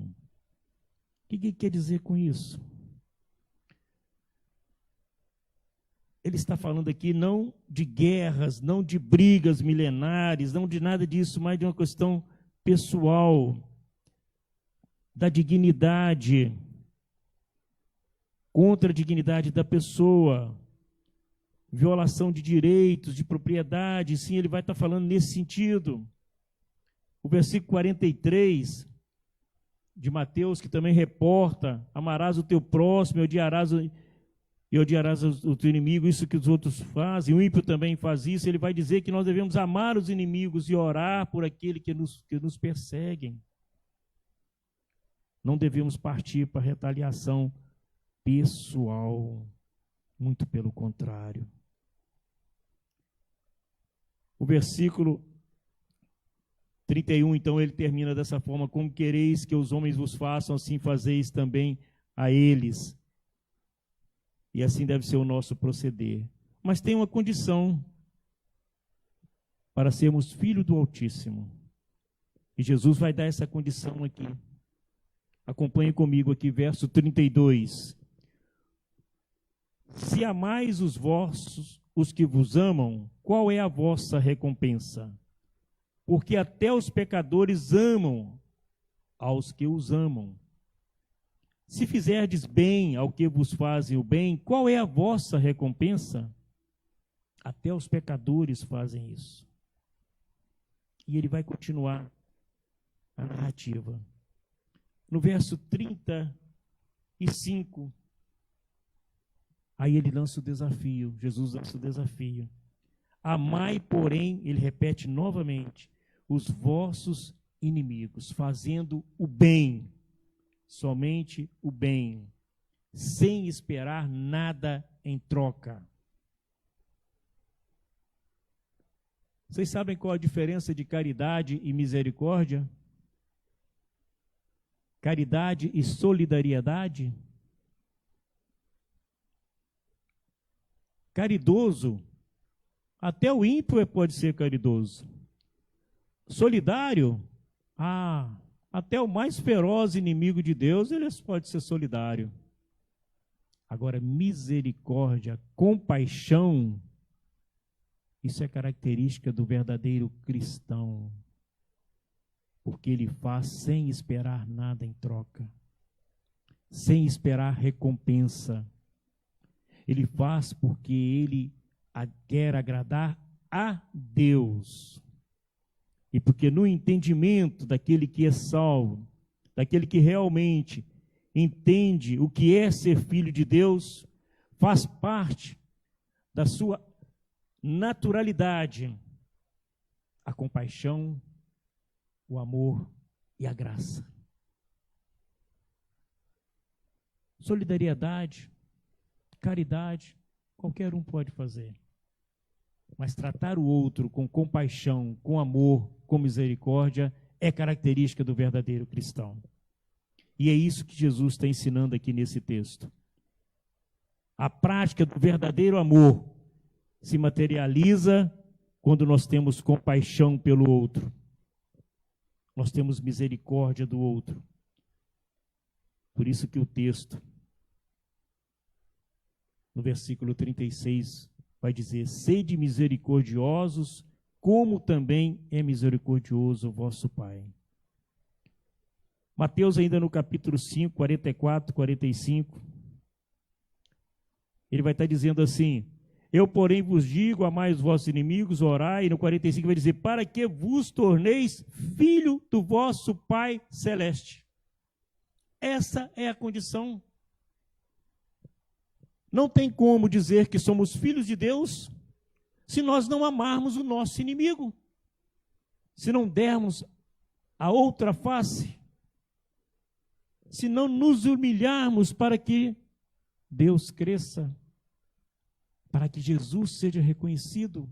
O que quer dizer com isso? Ele está falando aqui não de guerras, não de brigas milenares, não de nada disso, mas de uma questão pessoal, da dignidade, contra a dignidade da pessoa, violação de direitos, de propriedade. Sim, ele vai estar falando nesse sentido. O versículo 43 de Mateus, que também reporta: amarás o teu próximo e odiarás o teu inimigo. Isso que os outros fazem, o ímpio também faz isso. Ele vai dizer que nós devemos amar os inimigos e orar por aquele que nos perseguem. Não devemos partir para retaliação pessoal, muito pelo contrário. O versículo 31, então, ele termina dessa forma: como quereis que os homens vos façam, assim fazeis também a eles. E assim deve ser o nosso proceder. Mas tem uma condição para sermos filhos do Altíssimo. E Jesus vai dar essa condição aqui. Acompanhe comigo aqui, verso 32. Se amais os que vos amam, qual é a vossa recompensa? Porque até os pecadores amam aos que os amam. Se fizerdes bem ao que vos fazem o bem, qual é a vossa recompensa? Até os pecadores fazem isso. E ele vai continuar a narrativa. No verso 35, aí ele lança o desafio, Jesus lança o desafio. Amai, porém, ele repete novamente, os vossos inimigos, fazendo o bem, somente o bem, sem esperar nada em troca. Vocês sabem qual a diferença de caridade e misericórdia? Caridade e solidariedade? Caridoso, até o ímpio pode ser caridoso. Solidário, até o mais feroz inimigo de Deus, ele pode ser solidário. Agora, misericórdia, compaixão, isso é característica do verdadeiro cristão, porque ele faz sem esperar nada em troca, sem esperar recompensa. Ele faz porque ele quer agradar a Deus. E porque no entendimento daquele que é salvo, daquele que realmente entende o que é ser filho de Deus, faz parte da sua naturalidade a compaixão, o amor e a graça. Solidariedade, caridade, qualquer um pode fazer. Mas tratar o outro com compaixão, com amor, com misericórdia, é característica do verdadeiro cristão. E é isso que Jesus está ensinando aqui nesse texto. A prática do verdadeiro amor se materializa quando nós temos compaixão pelo outro. Nós temos misericórdia do outro. Por isso que o texto, no versículo 36, vai dizer, sede misericordiosos, como também é misericordioso o vosso Pai. Mateus, ainda no capítulo 5, 44, 45, ele vai estar dizendo assim, eu, porém, vos digo, amai os vossos inimigos, orai, e no 45 vai dizer, para que vos torneis filho do vosso Pai Celeste. Essa é a condição. Não tem como dizer que somos filhos de Deus se nós não amarmos o nosso inimigo, se não dermos a outra face, se não nos humilharmos para que Deus cresça, para que Jesus seja reconhecido.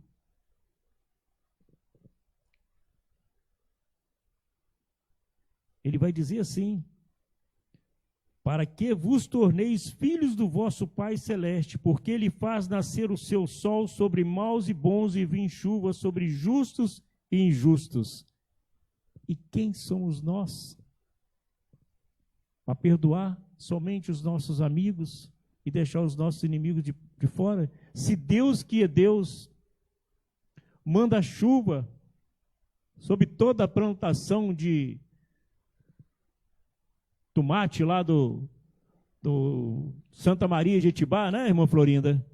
Ele vai dizer assim, para que vos torneis filhos do vosso Pai Celeste, porque Ele faz nascer o seu sol sobre maus e bons e envia chuva sobre justos e injustos. E quem somos nós? Para perdoar somente os nossos amigos e deixar os nossos inimigos de fora? Se Deus, que é Deus, manda chuva sobre toda a plantação de tomate lá do Santa Maria de Etibá, né, irmã Florinda?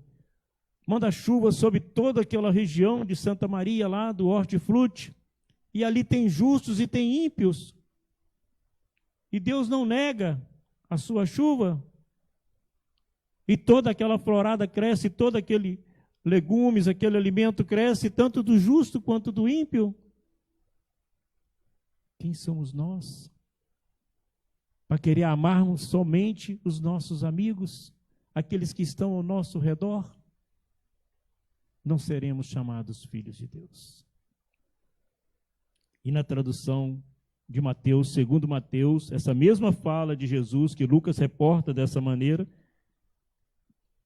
Manda chuva sobre toda aquela região de Santa Maria lá, do hortifruti, e ali tem justos e tem ímpios, e Deus não nega a sua chuva, e toda aquela florada cresce, todo aquele legumes, aquele alimento cresce, tanto do justo quanto do ímpio. Quem somos nós para querer amarmos somente os nossos amigos, aqueles que estão ao nosso redor? Não seremos chamados filhos de Deus. E na tradução de Mateus, segundo Mateus, essa mesma fala de Jesus, que Lucas reporta dessa maneira,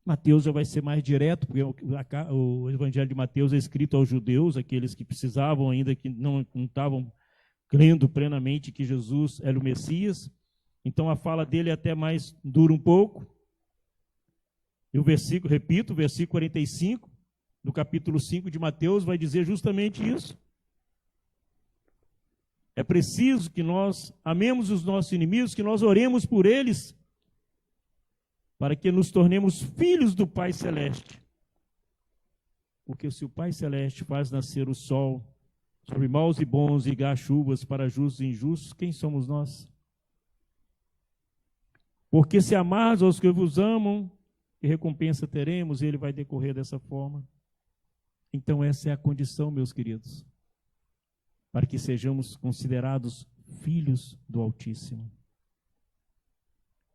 Mateus já vai ser mais direto, porque o Evangelho de Mateus é escrito aos judeus, aqueles que precisavam ainda, que não estavam crendo plenamente que Jesus era o Messias. Então a fala dele até mais dura um pouco. E o versículo, repito, o versículo 45, do capítulo 5 de Mateus, vai dizer justamente isso. É preciso que nós amemos os nossos inimigos, que nós oremos por eles, para que nos tornemos filhos do Pai Celeste. Porque se o Pai Celeste faz nascer o sol sobre maus e bons e dá chuvas para justos e injustos, quem somos nós? Porque se amares aos que vos amam, que recompensa teremos? E ele vai decorrer dessa forma. Então essa é a condição, meus queridos, para que sejamos considerados filhos do Altíssimo.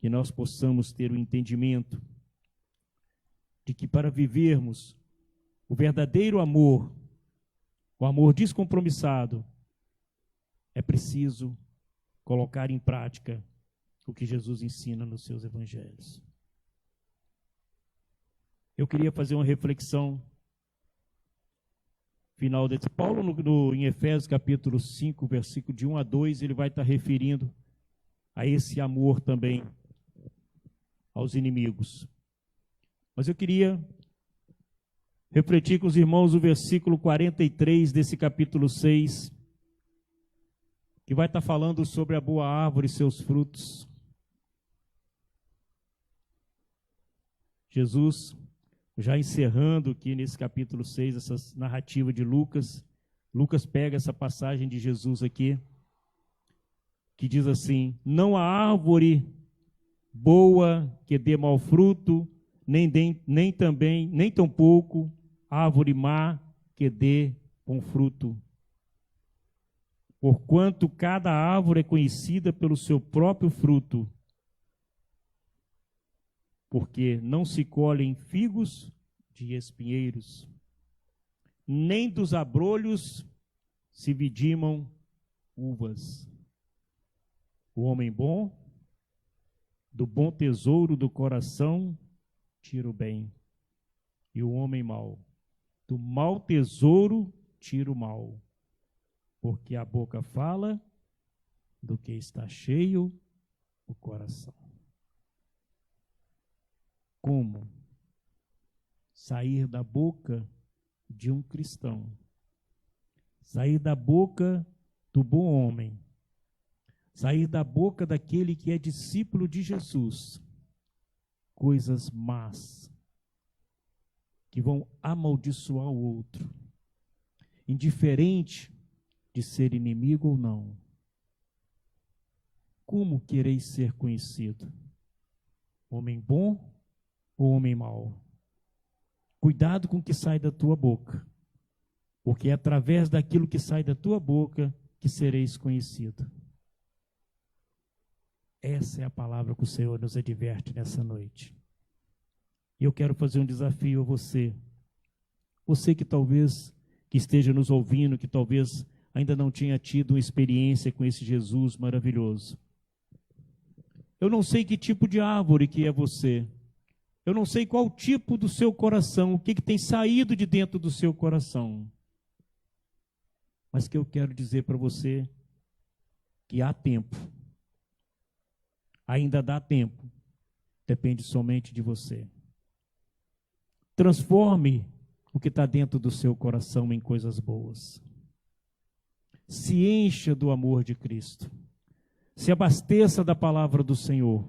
Que nós possamos ter o entendimento de que para vivermos o verdadeiro amor, o amor descompromissado, é preciso colocar em prática o que Jesus ensina nos seus evangelhos. Eu queria fazer uma reflexão final desse. Paulo, em Efésios capítulo 5, versículo de 1 a 2, ele vai estar referindo a esse amor também aos inimigos. Mas eu queria refletir com os irmãos o versículo 43 desse capítulo 6, que vai estar falando sobre a boa árvore e seus frutos. Jesus, já encerrando aqui nesse capítulo 6, essa narrativa de Lucas, Lucas pega essa passagem de Jesus aqui, que diz assim: não há árvore boa que dê mau fruto, nem tampouco árvore má que dê bom fruto. Porquanto cada árvore é conhecida pelo seu próprio fruto. Porque não se colhem figos de espinheiros, nem dos abrolhos se vidimam uvas. O homem bom, do bom tesouro do coração, tira o bem, e o homem mau, do mau tesouro, tira o mal, porque a boca fala do que está cheio o coração. Como sair da boca de um cristão, sair da boca do bom homem, sair da boca daquele que é discípulo de Jesus, coisas más, que vão amaldiçoar o outro, indiferente de ser inimigo ou não. Como quereis ser conhecido? Homem bom ou homem mau? Cuidado com o que sai da tua boca, porque é através daquilo que sai da tua boca que sereis conhecido. Essa é a palavra que o Senhor nos adverte nessa noite. E eu quero fazer um desafio a você. Você que talvez que esteja nos ouvindo, que talvez ainda não tenha tido uma experiência com esse Jesus maravilhoso. Eu não sei que tipo de árvore que é você. Eu não sei qual tipo do seu coração, o que tem saído de dentro do seu coração. Mas que eu quero dizer para você que há tempo. Ainda dá tempo. Depende somente de você. Transforme o que está dentro do seu coração em coisas boas. Se encha do amor de Cristo. Se abasteça da palavra do Senhor.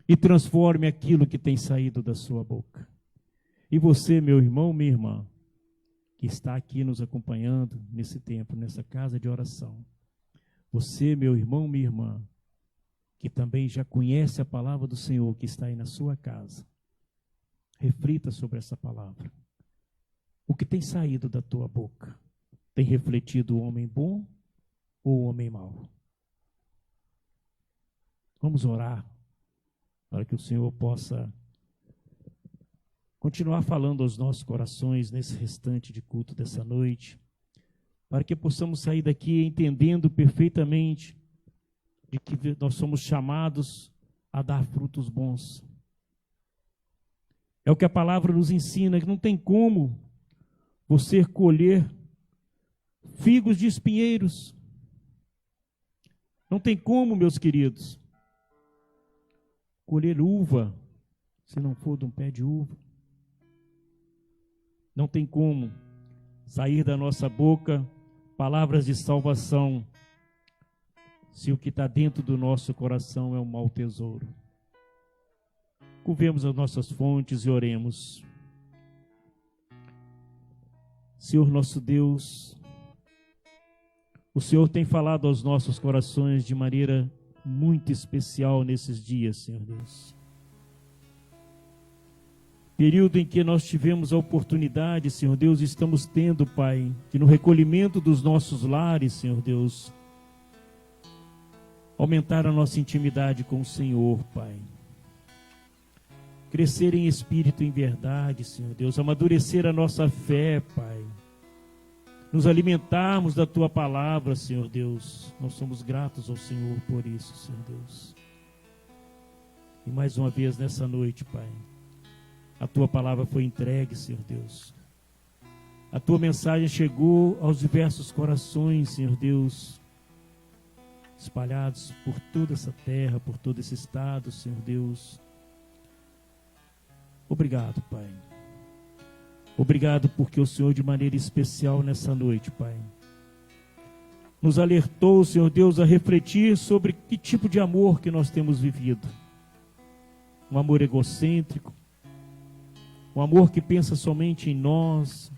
E transforme aquilo que tem saído da sua boca. E você, meu irmão, minha irmã, que está aqui nos acompanhando nesse tempo, nessa casa de oração. Você, meu irmão, minha irmã, que também já conhece a palavra do Senhor, que está aí na sua casa. Reflita sobre essa palavra. O que tem saído da tua boca? Tem refletido o homem bom ou o homem mau? Vamos orar para que o Senhor possa continuar falando aos nossos corações nesse restante de culto dessa noite, para que possamos sair daqui entendendo perfeitamente de que nós somos chamados a dar frutos bons. É o que a palavra nos ensina, que não tem como você colher figos de espinheiros. Não tem como, meus queridos, colher uva se não for de um pé de uva. Não tem como sair da nossa boca palavras de salvação se o que está dentro do nosso coração é um mau tesouro. Curvemos as nossas fontes e oremos. Senhor nosso Deus, o Senhor tem falado aos nossos corações de maneira muito especial nesses dias, Senhor Deus. Período em que nós tivemos a oportunidade, Senhor Deus, estamos tendo, Pai, que no recolhimento dos nossos lares, Senhor Deus, aumentar a nossa intimidade com o Senhor, Pai. Crescer em espírito e em verdade, Senhor Deus, amadurecer a nossa fé, Pai. Nos alimentarmos da Tua palavra, Senhor Deus. Nós somos gratos ao Senhor por isso, Senhor Deus. E mais uma vez nessa noite, Pai, a Tua palavra foi entregue, Senhor Deus. A Tua mensagem chegou aos diversos corações, Senhor Deus, espalhados por toda essa terra, por todo esse estado, Senhor Deus. Obrigado, Pai. Obrigado porque o Senhor, de maneira especial nessa noite, Pai, nos alertou, Senhor Deus, a refletir sobre que tipo de amor que nós temos vivido. Um amor egocêntrico, um amor que pensa somente em nós,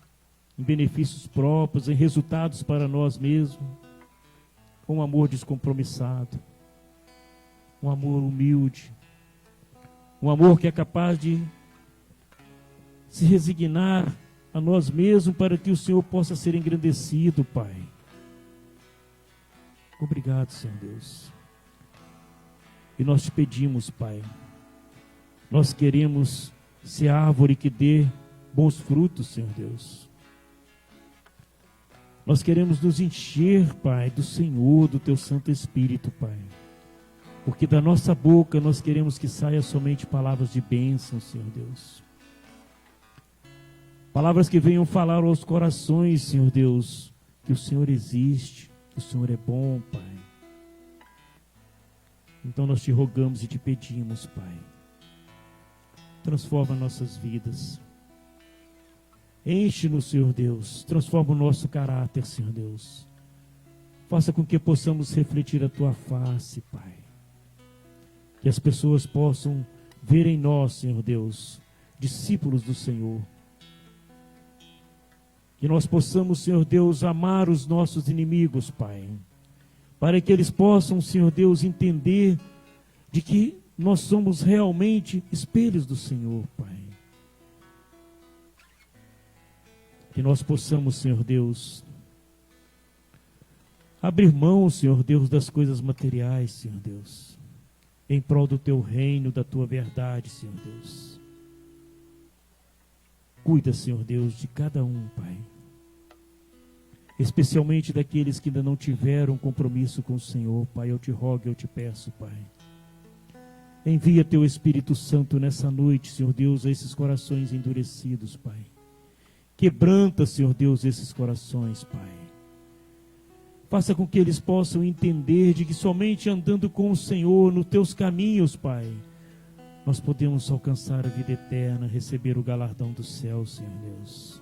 em benefícios próprios, em resultados para nós mesmos. Um amor descompromissado, um amor humilde, um amor que é capaz de se resignar a nós mesmos para que o Senhor possa ser engrandecido, Pai. Obrigado, Senhor Deus. E nós te pedimos, Pai, nós queremos ser árvore que dê bons frutos, Senhor Deus. Nós queremos nos encher, Pai, do Senhor, do Teu Santo Espírito, Pai. Porque da nossa boca nós queremos que saia somente palavras de bênção, Senhor Deus. Palavras que venham falar aos corações, Senhor Deus, que o Senhor existe, que o Senhor é bom, Pai. Então nós te rogamos e te pedimos, Pai, transforma nossas vidas. Enche-nos, Senhor Deus, transforma o nosso caráter, Senhor Deus. Faça com que possamos refletir a Tua face, Pai. Que as pessoas possam ver em nós, Senhor Deus, discípulos do Senhor. Que nós possamos, Senhor Deus, amar os nossos inimigos, Pai. Para que eles possam, Senhor Deus, entender de que nós somos realmente espelhos do Senhor, Pai. Que nós possamos, Senhor Deus, abrir mão, Senhor Deus, das coisas materiais, Senhor Deus, em prol do Teu reino, da Tua verdade, Senhor Deus. Cuida, Senhor Deus, de cada um, Pai. Especialmente daqueles que ainda não tiveram compromisso com o Senhor, Pai. Eu te rogo, eu te peço, Pai. Envia Teu Espírito Santo nessa noite, Senhor Deus, a esses corações endurecidos, Pai. Quebranta, Senhor Deus, esses corações, Pai. Faça com que eles possam entender de que somente andando com o Senhor nos Teus caminhos, Pai, nós podemos alcançar a vida eterna, receber o galardão do céu, Senhor Deus.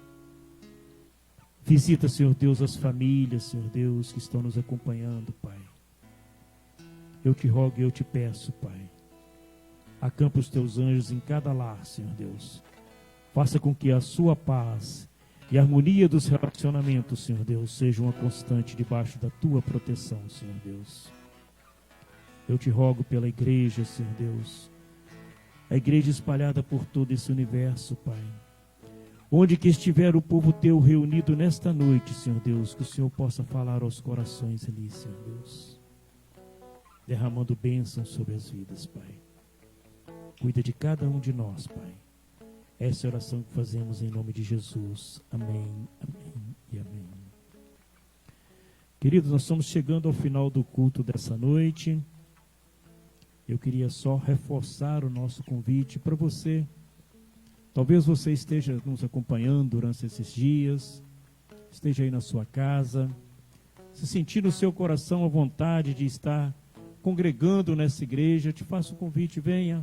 Visita, Senhor Deus, as famílias, Senhor Deus, que estão nos acompanhando, Pai. Eu te rogo e eu te peço, Pai. Acampa os Teus anjos em cada lar, Senhor Deus. Faça com que a sua paz e a harmonia dos relacionamentos, Senhor Deus, sejam uma constante debaixo da Tua proteção, Senhor Deus. Eu te rogo pela igreja, Senhor Deus. A igreja espalhada por todo esse universo, Pai. Onde que estiver o povo Teu reunido nesta noite, Senhor Deus, que o Senhor possa falar aos corações ali, Senhor Deus. Derramando bênção sobre as vidas, Pai. Cuida de cada um de nós, Pai. Essa é a oração que fazemos em nome de Jesus. Amém, amém e amém. Queridos, nós estamos chegando ao final do culto dessa noite. Eu queria só reforçar o nosso convite para você. Talvez você esteja nos acompanhando durante esses dias, esteja aí na sua casa, se sentir no seu coração a vontade de estar congregando nessa igreja. Eu te faço um convite, venha.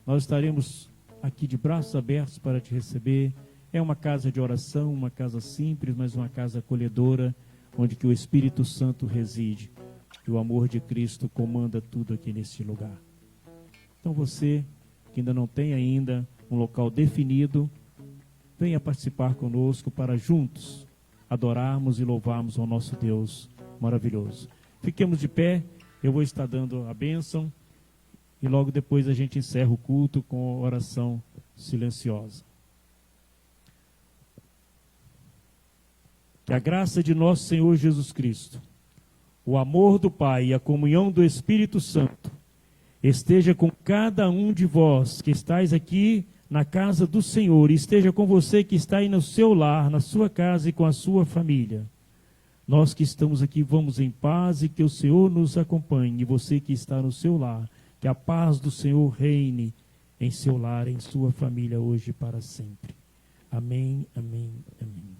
Nós estaremos aqui de braços abertos para te receber. É uma casa de oração, uma casa simples, mas uma casa acolhedora, onde que o Espírito Santo reside. E o amor de Cristo comanda tudo aqui neste lugar. Então você, que ainda não tem ainda um local definido, venha participar conosco para juntos adorarmos e louvarmos ao nosso Deus maravilhoso. Fiquemos de pé, eu vou estar dando a bênção e logo depois a gente encerra o culto com a oração silenciosa. Que a graça de nosso Senhor Jesus Cristo, o amor do Pai e a comunhão do Espírito Santo esteja com cada um de vós que estáis aqui na casa do Senhor, e esteja com você que está aí no seu lar, na sua casa e com a sua família. Nós que estamos aqui vamos em paz e que o Senhor nos acompanhe, e você que está no seu lar, que a paz do Senhor reine em seu lar, em sua família hoje e para sempre. Amém, amém, amém.